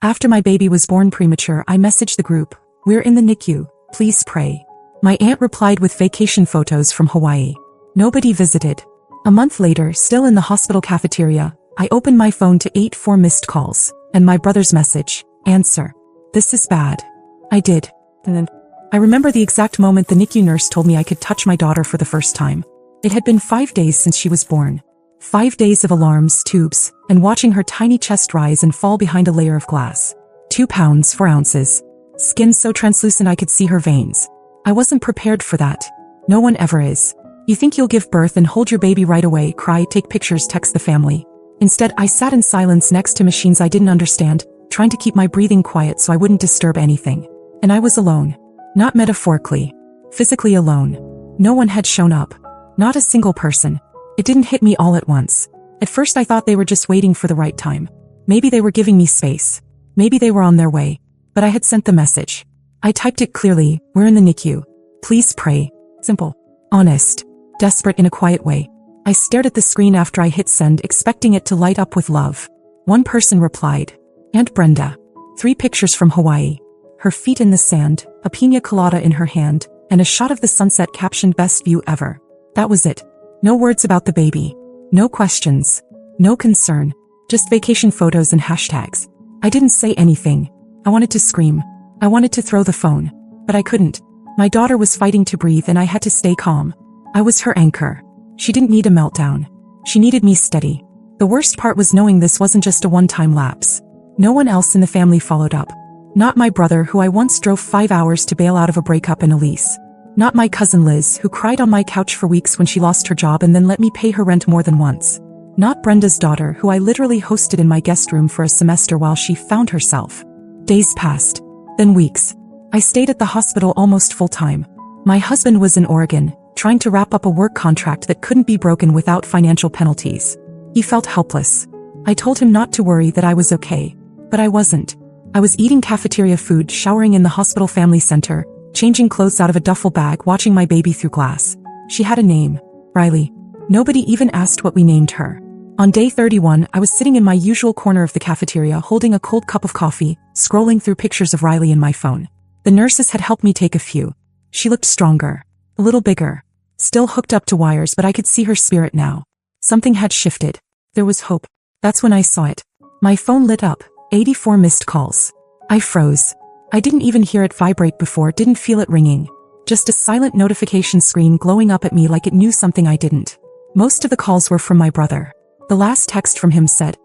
After my baby was born premature, I messaged the group, "We're in the NICU, please pray." My aunt replied with vacation photos from Hawaii. Nobody visited. A month later, still in the hospital cafeteria, I opened my phone to 84 missed calls, and my brother's message, "Answer. This is bad." I did. And then, I remember the exact moment the NICU nurse told me I could touch my daughter for the first time. It had been 5 days since she was born. 5 days of alarms, tubes, and watching her tiny chest rise and fall behind a layer of glass. 2 pounds, 4 ounces. Skin so translucent I could see her veins. I wasn't prepared for that. No one ever is. You think you'll give birth and hold your baby right away, cry, take pictures, text the family. Instead, I sat in silence next to machines I didn't understand, trying to keep my breathing quiet so I wouldn't disturb anything. And I was alone. Not metaphorically. Physically alone. No one had shown up. Not a single person. It didn't hit me all at once. At first I thought they were just waiting for the right time. Maybe they were giving me space. Maybe they were on their way. But I had sent the message. I typed it clearly, "We're in the NICU. Please pray." Simple. Honest. Desperate in a quiet way. I stared at the screen after I hit send, expecting it to light up with love. One person replied. Aunt Brenda. 3 pictures from Hawaii. Her feet in the sand, a piña colada in her hand, and a shot of the sunset captioned "Best view ever." That was it. No words about the baby. No questions. No concern. Just vacation photos and hashtags. I didn't say anything. I wanted to scream. I wanted to throw the phone. But I couldn't. My daughter was fighting to breathe and I had to stay calm. I was her anchor. She didn't need a meltdown. She needed me steady. The worst part was knowing this wasn't just a one-time lapse. No one else in the family followed up. Not my brother, who I once drove 5 hours to bail out of a breakup and a lease. Not my cousin Liz, who cried on my couch for weeks when she lost her job and then let me pay her rent more than once. Not Brenda's daughter, who I literally hosted in my guest room for a semester while she found herself. Days passed. Then weeks. I stayed at the hospital almost full-time. My husband was in Oregon, trying to wrap up a work contract that couldn't be broken without financial penalties. He felt helpless. I told him not to worry, that I was okay. But I wasn't. I was eating cafeteria food, showering in the hospital family center, changing clothes out of a duffel bag, watching my baby through glass. She had a name. Riley. Nobody even asked what we named her. On day 31, I was sitting in my usual corner of the cafeteria holding a cold cup of coffee, scrolling through pictures of Riley in my phone. The nurses had helped me take a few. She looked stronger. A little bigger. Still hooked up to wires, but I could see her spirit now. Something had shifted. There was hope. That's when I saw it. My phone lit up. 84 missed calls. I froze. I didn't even hear it vibrate before, didn't feel it ringing. Just a silent notification screen glowing up at me like it knew something I didn't. Most of the calls were from my brother. The last text from him said,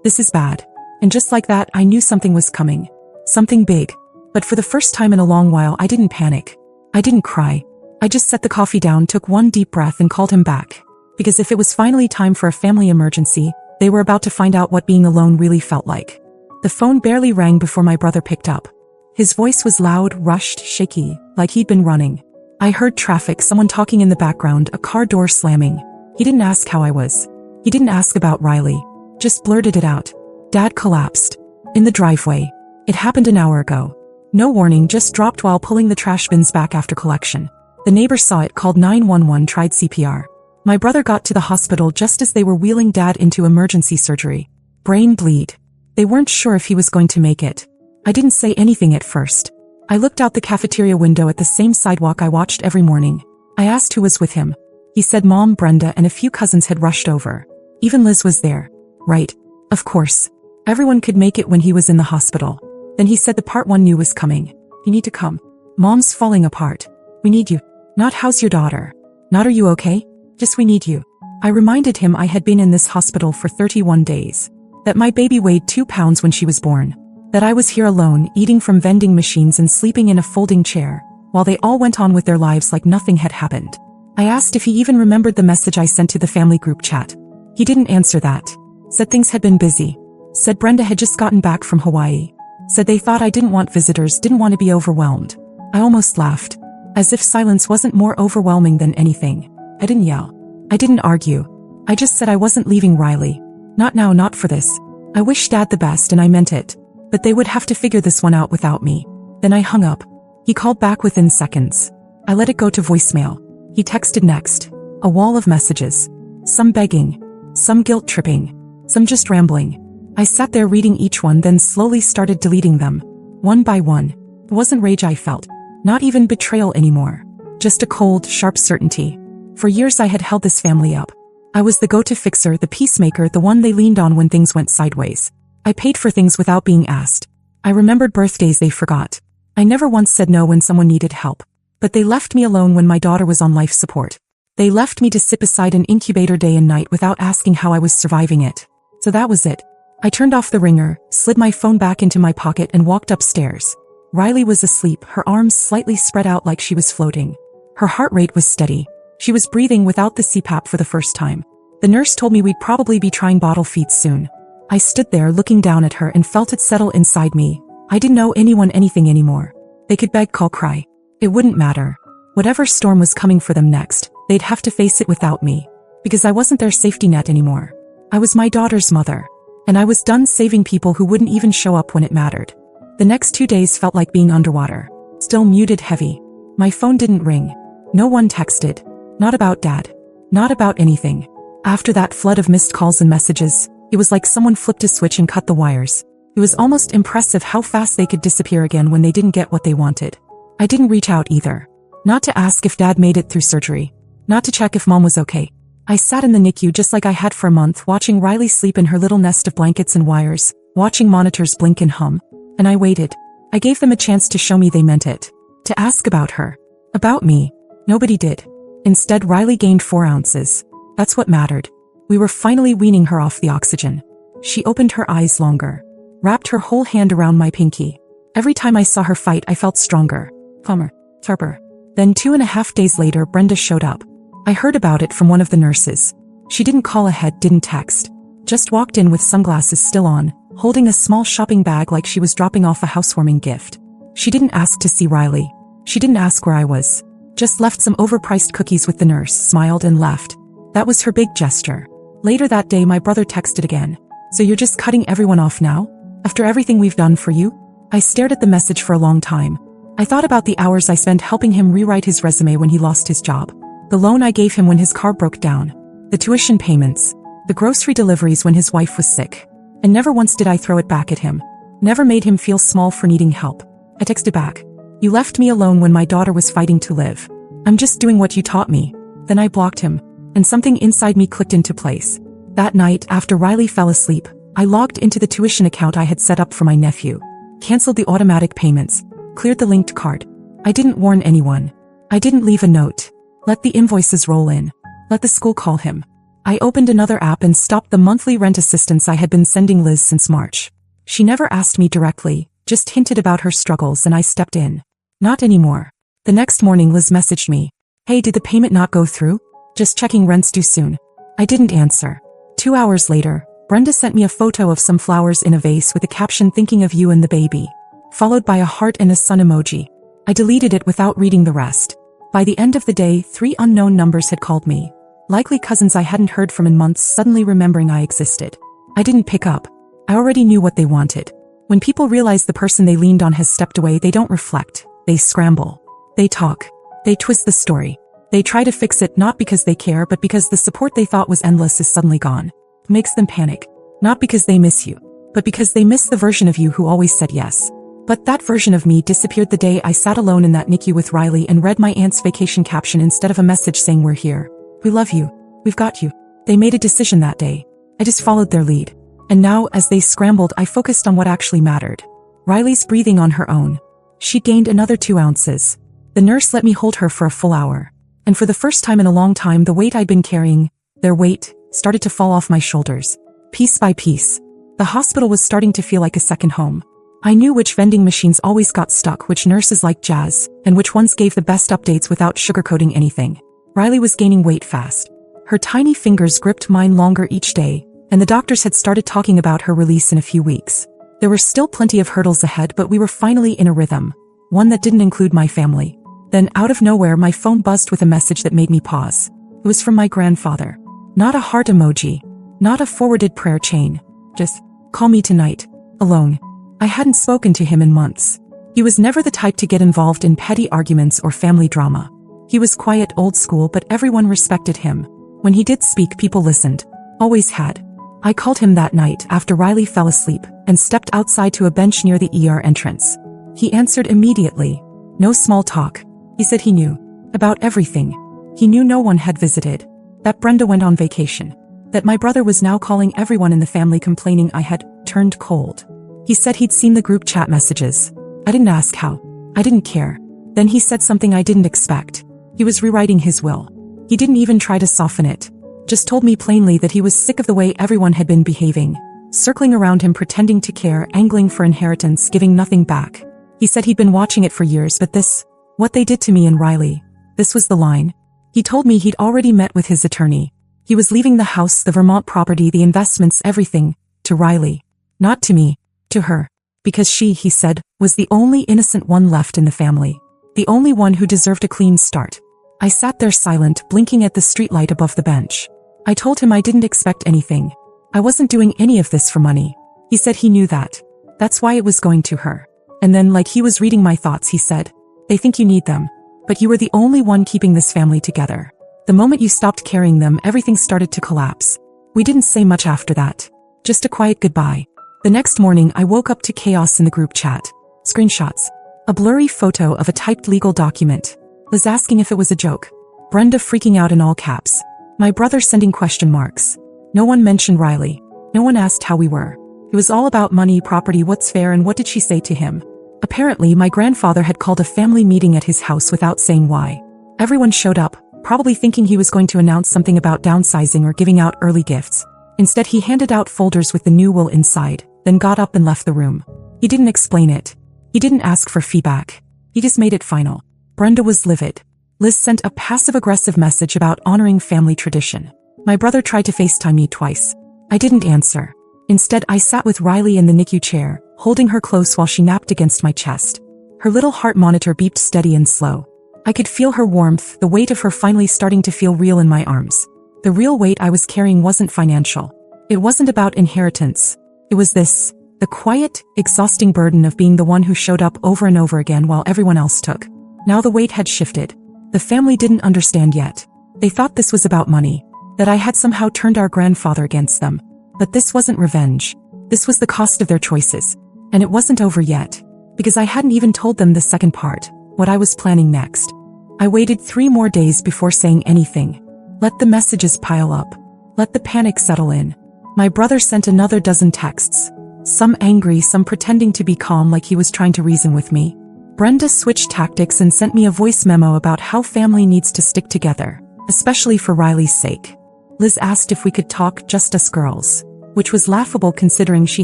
"This is bad." And just like that, I knew something was coming. Something big. But for the first time in a long while, I didn't panic. I didn't cry. I just set the coffee down, took one deep breath and called him back. Because if it was finally time for a family emergency, they were about to find out what being alone really felt like. The phone barely rang before my brother picked up. His voice was loud, rushed, shaky, like he'd been running. I heard traffic, someone talking in the background, a car door slamming. He didn't ask how I was. He didn't ask about Riley. Just blurted it out. Dad collapsed. In the driveway. It happened an hour ago. No warning, just dropped while pulling the trash bins back after collection. The neighbor saw it, called 911, tried CPR. My brother got to the hospital just as they were wheeling Dad into emergency surgery. Brain bleed. They weren't sure if he was going to make it. I didn't say anything at first. I looked out the cafeteria window at the same sidewalk I watched every morning. I asked who was with him. He said Mom, Brenda, and a few cousins had rushed over. Even Liz was there. Right. Of course. Everyone could make it when he was in the hospital. Then he said the part one knew was coming. You need to come. Mom's falling apart. We need you. Not how's your daughter. Not are you okay? Just we need you. I reminded him I had been in this hospital for 31 days. That my baby weighed 2 pounds when she was born. That I was here alone, eating from vending machines and sleeping in a folding chair, while they all went on with their lives like nothing had happened. I asked if he even remembered the message I sent to the family group chat. He didn't answer that. Said things had been busy. Said Brenda had just gotten back from Hawaii. Said they thought I didn't want visitors, didn't want to be overwhelmed. I almost laughed. As if silence wasn't more overwhelming than anything. I didn't yell. I didn't argue. I just said I wasn't leaving Riley. Not now, not for this. I wished Dad the best and I meant it. But they would have to figure this one out without me. Then I hung up. He called back within seconds. I let it go to voicemail. He texted next. A wall of messages. Some begging. Some guilt-tripping. Some just rambling. I sat there reading each one, then slowly started deleting them. One by one. It wasn't rage I felt. Not even betrayal anymore. Just a cold, sharp certainty. For years I had held this family up. I was the go-to fixer, the peacemaker, the one they leaned on when things went sideways. I paid for things without being asked. I remembered birthdays they forgot. I never once said no when someone needed help. But they left me alone when my daughter was on life support. They left me to sit beside an incubator day and night without asking how I was surviving it. So that was it. I turned off the ringer, slid my phone back into my pocket and walked upstairs. Riley was asleep, her arms slightly spread out like she was floating. Her heart rate was steady. She was breathing without the CPAP for the first time. The nurse told me we'd probably be trying bottle feeds soon. I stood there looking down at her and felt it settle inside me. I didn't owe anyone anything anymore. They could beg, call, cry. It wouldn't matter. Whatever storm was coming for them next, they'd have to face it without me. Because I wasn't their safety net anymore. I was my daughter's mother. And I was done saving people who wouldn't even show up when it mattered. The next 2 days felt like being underwater. Still muted, heavy. My phone didn't ring. No one texted. Not about Dad. Not about anything. After that flood of missed calls and messages, it was like someone flipped a switch and cut the wires. It was almost impressive how fast they could disappear again when they didn't get what they wanted. I didn't reach out either. Not to ask if Dad made it through surgery. Not to check if Mom was okay. I sat in the NICU just like I had for a month, watching Riley sleep in her little nest of blankets and wires, watching monitors blink and hum. And I waited. I gave them a chance to show me they meant it. To ask about her. About me. Nobody did. Instead, Riley gained 4 ounces. That's what mattered. We were finally weaning her off the oxygen. She opened her eyes longer. Wrapped her whole hand around my pinky. Every time I saw her fight, I felt stronger. Calmer. Sharper. Then 2.5 days later, Brenda showed up. I heard about it from one of the nurses. She didn't call ahead, didn't text. Just walked in with sunglasses still on, holding a small shopping bag like she was dropping off a housewarming gift. She didn't ask to see Riley. She didn't ask where I was. Just left some overpriced cookies with the nurse, smiled and left. That was her big gesture. Later that day, my brother texted again. So you're just cutting everyone off now? After everything we've done for you? I stared at the message for a long time. I thought about the hours I spent helping him rewrite his resume when he lost his job. The loan I gave him when his car broke down. The tuition payments. The grocery deliveries when his wife was sick. And never once did I throw it back at him. Never made him feel small for needing help. I texted back. You left me alone when my daughter was fighting to live. I'm just doing what you taught me. Then I blocked him. And something inside me clicked into place. That night, after Riley fell asleep, I logged into the tuition account I had set up for my nephew. Canceled the automatic payments. Cleared the linked card. I didn't warn anyone. I didn't leave a note. Let the invoices roll in. Let the school call him. I opened another app and stopped the monthly rent assistance I had been sending Liz since March. She never asked me directly, just hinted about her struggles and I stepped in. Not anymore. The next morning Liz messaged me. Hey, did the payment not go through? Just checking, rent's due soon. I didn't answer. 2 hours later, Brenda sent me a photo of some flowers in a vase with a caption thinking of you and the baby. Followed by a heart and a sun emoji. I deleted it without reading the rest. By the end of the day, 3 unknown numbers had called me. Likely cousins I hadn't heard from in months, suddenly remembering I existed. I didn't pick up. I already knew what they wanted. When people realize the person they leaned on has stepped away, they don't reflect. They scramble. They talk. They twist the story. They try to fix it not because they care but because the support they thought was endless is suddenly gone. It makes them panic. Not because they miss you, but because they miss the version of you who always said yes. But that version of me disappeared the day I sat alone in that NICU with Riley and read my aunt's vacation caption instead of a message saying we're here. We love you. We've got you. They made a decision that day. I just followed their lead. And now, as they scrambled, I focused on what actually mattered. Riley's breathing on her own. She gained another 2 ounces. The nurse let me hold her for a full hour. And for the first time in a long time, the weight I'd been carrying, their weight, started to fall off my shoulders. Piece by piece. The hospital was starting to feel like a second home. I knew which vending machines always got stuck, which nurses liked jazz, and which ones gave the best updates without sugarcoating anything. Riley was gaining weight fast. Her tiny fingers gripped mine longer each day, and the doctors had started talking about her release in a few weeks. There were still plenty of hurdles ahead, but we were finally in a rhythm. One that didn't include my family. Then, out of nowhere, my phone buzzed with a message that made me pause. It was from my grandfather. Not a heart emoji. Not a forwarded prayer chain. Just, call me tonight. Alone. I hadn't spoken to him in months. He was never the type to get involved in petty arguments or family drama. He was quiet, old school, but everyone respected him. When he did speak, people listened. Always had. I called him that night after Riley fell asleep and stepped outside to a bench near the ER entrance. He answered immediately. No small talk. He said he knew about everything. He knew no one had visited, that Brenda went on vacation, that my brother was now calling everyone in the family complaining I had turned cold. He said he'd seen the group chat messages. I didn't ask how. I didn't care. Then he said something I didn't expect. He was rewriting his will. He didn't even try to soften it. Just told me plainly that he was sick of the way everyone had been behaving, circling around him pretending to care, angling for inheritance, giving nothing back. He said he'd been watching it for years, but this, what they did to me and Riley, this was the line. He told me he'd already met with his attorney. He was leaving the house, the Vermont property, the investments, everything, to Riley. Not to me, to her. Because she, he said, was the only innocent one left in the family. The only one who deserved a clean start. I sat there silent, blinking at the streetlight above the bench. I told him I didn't expect anything. I wasn't doing any of this for money. He said he knew that. That's why it was going to her. And then, like he was reading my thoughts, he said, they think you need them. But you were the only one keeping this family together. The moment you stopped carrying them, everything started to collapse. We didn't say much after that. Just a quiet goodbye. The next morning, I woke up to chaos in the group chat. Screenshots. A blurry photo of a typed legal document. Liz asking if it was a joke. Brenda freaking out in all caps. My brother sending question marks. No one mentioned Riley. No one asked how we were. It was all about money, property, what's fair, and what did she say to him. Apparently, my grandfather had called a family meeting at his house without saying why. Everyone showed up, probably thinking he was going to announce something about downsizing or giving out early gifts. Instead, he handed out folders with the new will inside, then got up and left the room. He didn't explain it. He didn't ask for feedback. He just made it final. Brenda was livid. Liz sent a passive-aggressive message about honoring family tradition. My brother tried to FaceTime me twice. I didn't answer. Instead, I sat with Riley in the NICU chair, holding her close while she napped against my chest. Her little heart monitor beeped steady and slow. I could feel her warmth, the weight of her finally starting to feel real in my arms. The real weight I was carrying wasn't financial. It wasn't about inheritance. It was this, the quiet, exhausting burden of being the one who showed up over and over again while everyone else took. Now the weight had shifted. The family didn't understand yet. They thought this was about money, that I had somehow turned our grandfather against them. But this wasn't revenge. This was the cost of their choices. And it wasn't over yet, because I hadn't even told them the second part, what I was planning next. I waited 3 more days before saying anything. Let the messages pile up. Let the panic settle in. My brother sent another dozen texts. Some angry, some pretending to be calm like he was trying to reason with me. Brenda switched tactics and sent me a voice memo about how family needs to stick together, especially for Riley's sake. Liz asked if we could talk, just us girls, which was laughable considering she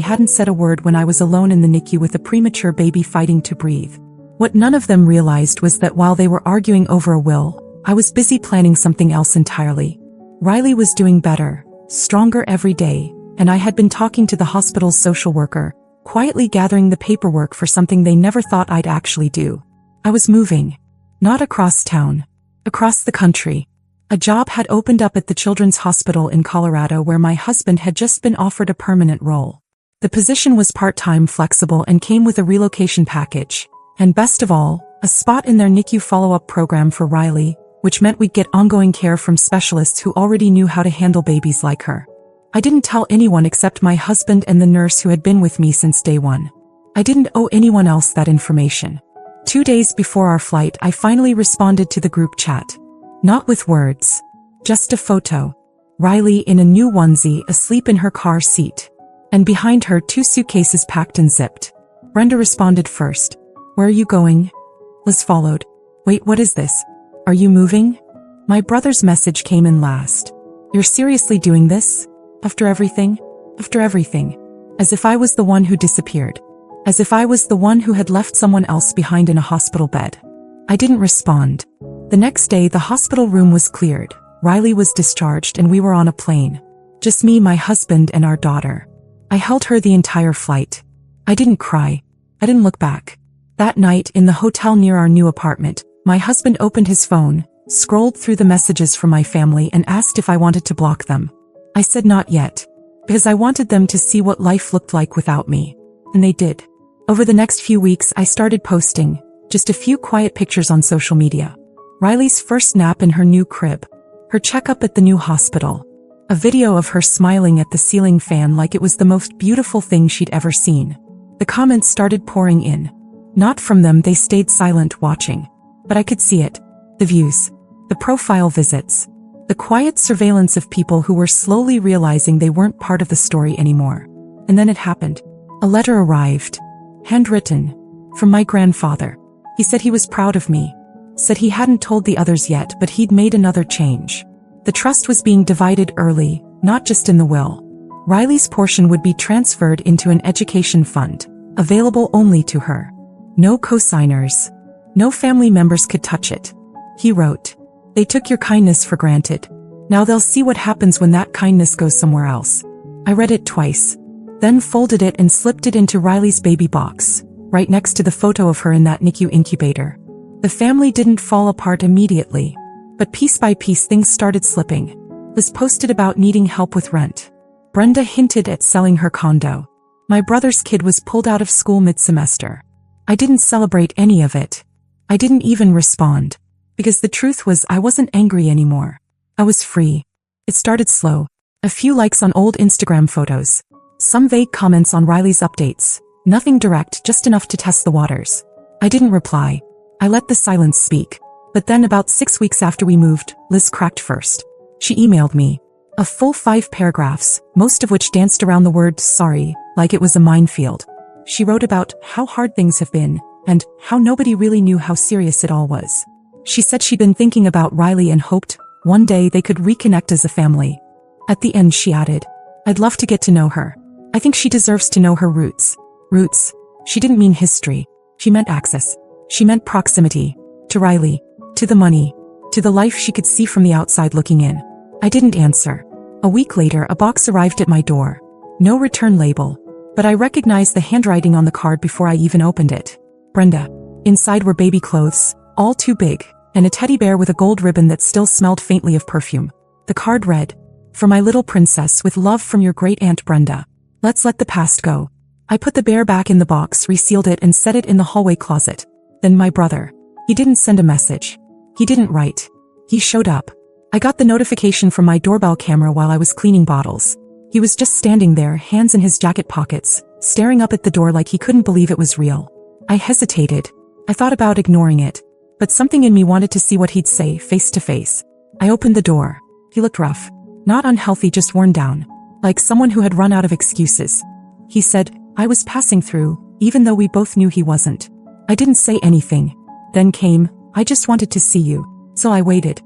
hadn't said a word when I was alone in the NICU with a premature baby fighting to breathe. What none of them realized was that while they were arguing over a will, I was busy planning something else entirely. Riley was doing better, stronger every day, and I had been talking to the hospital's social worker, quietly gathering the paperwork for something they never thought I'd actually do. I was moving. Not across town. Across the country. A job had opened up at the Children's Hospital in Colorado where my husband had just been offered a permanent role. The position was part-time, flexible, and came with a relocation package. And best of all, a spot in their NICU follow-up program for Riley, which meant we'd get ongoing care from specialists who already knew how to handle babies like her. I didn't tell anyone except my husband and the nurse who had been with me since day one. I didn't owe anyone else that information. 2 days before our flight, I finally responded to the group chat. Not with words. Just a photo. Riley in a new onesie, asleep in her car seat. And behind her 2 suitcases packed and zipped. Brenda responded first. Where are you going? Liz followed. Wait, what is this? Are you moving? My brother's message came in last. You're seriously doing this? After everything? After everything. As if I was the one who disappeared. As if I was the one who had left someone else behind in a hospital bed. I didn't respond. The next day, the hospital room was cleared. Riley was discharged and we were on a plane. Just me, my husband, and our daughter. I held her the entire flight. I didn't cry. I didn't look back. That night, in the hotel near our new apartment, my husband opened his phone, scrolled through the messages from my family and asked if I wanted to block them. I said not yet, because I wanted them to see what life looked like without me. And they did. Over the next few weeks, I started posting just a few quiet pictures on social media. Riley's first nap in her new crib. Her checkup at the new hospital. A video of her smiling at the ceiling fan like it was the most beautiful thing she'd ever seen. The comments started pouring in. Not from them, they stayed silent watching. But I could see it. The views. The profile visits. The quiet surveillance of people who were slowly realizing they weren't part of the story anymore. And then it happened. A letter arrived. Handwritten. From my grandfather. He said he was proud of me. Said he hadn't told the others yet, but he'd made another change. The trust was being divided early, not just in the will. Riley's portion would be transferred into an education fund, available only to her. No co-signers. No family members could touch it. He wrote, "They took your kindness for granted. Now they'll see what happens when that kindness goes somewhere else." I read it twice, then folded it and slipped it into Riley's baby box, right next to the photo of her in that NICU incubator. The family didn't fall apart immediately, but piece by piece things started slipping. Was posted about needing help with rent. Brenda hinted at selling her condo. My brother's kid was pulled out of school mid-semester. I didn't celebrate any of it. I didn't even respond. Because the truth was I wasn't angry anymore. I was free. It started slow. A few likes on old Instagram photos. Some vague comments on Riley's updates. Nothing direct, just enough to test the waters. I didn't reply. I let the silence speak. But then about 6 weeks after we moved, Liz cracked first. She emailed me. A full 5 paragraphs, most of which danced around the word sorry, like it was a minefield. She wrote about how hard things have been, and how nobody really knew how serious it all was. She said she'd been thinking about Riley and hoped, one day they could reconnect as a family. At the end she added, "I'd love to get to know her. I think she deserves to know her roots." Roots. She didn't mean history. She meant access. She meant proximity. To Riley. To the money. To the life she could see from the outside looking in. I didn't answer. A week later a box arrived at my door. No return label. But I recognized the handwriting on the card before I even opened it. Brenda. Inside were baby clothes, all too big, and a teddy bear with a gold ribbon that still smelled faintly of perfume. The card read, "For my little princess, with love from your great aunt Brenda. Let's let the past go." I put the bear back in the box, resealed it, and set it in the hallway closet. Then my brother. He didn't send a message. He didn't write. He showed up. I got the notification from my doorbell camera while I was cleaning bottles. He was just standing there, hands in his jacket pockets, staring up at the door like he couldn't believe it was real. I hesitated. I thought about ignoring it. But something in me wanted to see what he'd say, face to face. I opened the door. He looked rough. Not unhealthy, just worn down. Like someone who had run out of excuses. He said, "I was passing through," even though we both knew he wasn't. I didn't say anything. Then came, "I just wanted to see you." So I waited.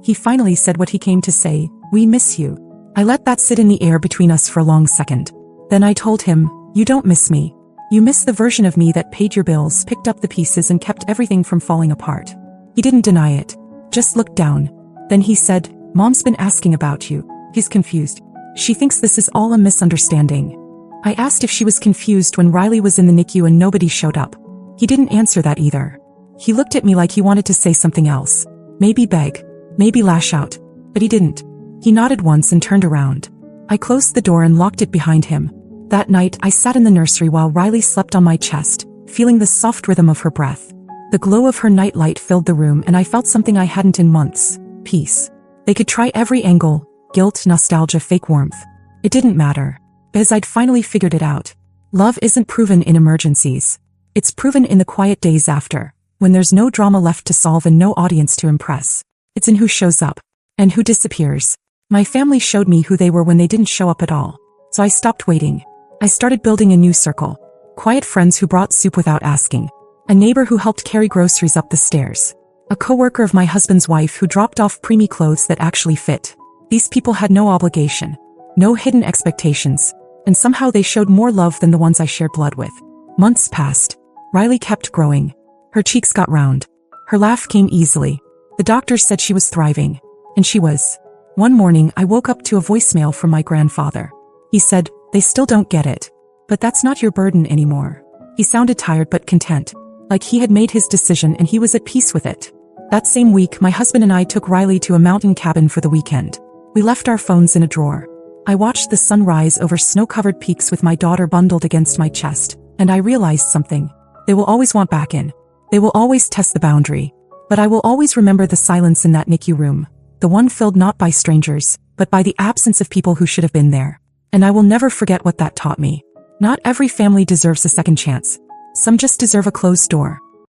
He finally said what he came to say, "We miss you." I let that sit in the air between us for a long second. Then I told him, "You don't miss me. You miss the version of me that paid your bills, picked up the pieces, and kept everything from falling apart." He didn't deny it. Just looked down. Then he said, "Mom's been asking about you." He's confused. She thinks this is all a misunderstanding. I asked if she was confused when Riley was in the NICU and nobody showed up. He didn't answer that either. He looked at me like he wanted to say something else. Maybe beg. Maybe lash out. But he didn't. He nodded once and turned around. I closed the door and locked it behind him. That night, I sat in the nursery while Riley slept on my chest, feeling the soft rhythm of her breath. The glow of her nightlight filled the room, and I felt something I hadn't in months. Peace. They could try every angle. Guilt, nostalgia, fake warmth. It didn't matter. Because I'd finally figured it out. Love isn't proven in emergencies. It's proven in the quiet days after, when there's no drama left to solve and no audience to impress. It's in who shows up. And who disappears. My family showed me who they were when they didn't show up at all. So I stopped waiting. I started building a new circle. Quiet friends who brought soup without asking. A neighbor who helped carry groceries up the stairs. A coworker of my husband's wife who dropped off preemie clothes that actually fit. These people had no obligation. No hidden expectations. And somehow they showed more love than the ones I shared blood with. Months passed. Riley kept growing. Her cheeks got round. Her laugh came easily. The doctors said she was thriving. And she was. One morning, I woke up to a voicemail from my grandfather. He said, "They still don't get it. But that's not your burden anymore." He sounded tired but content. Like he had made his decision and he was at peace with it. That same week, my husband and I took Riley to a mountain cabin for the weekend. We left our phones in a drawer. I watched the sun rise over snow-covered peaks with my daughter bundled against my chest, and I realized something. They will always want back in. They will always test the boundary. But I will always remember the silence in that NICU room. the one filled not by strangers, but by the absence of people who should have been there. And I will never forget what that taught me. Not every family deserves a second chance. Some just deserve a closed door.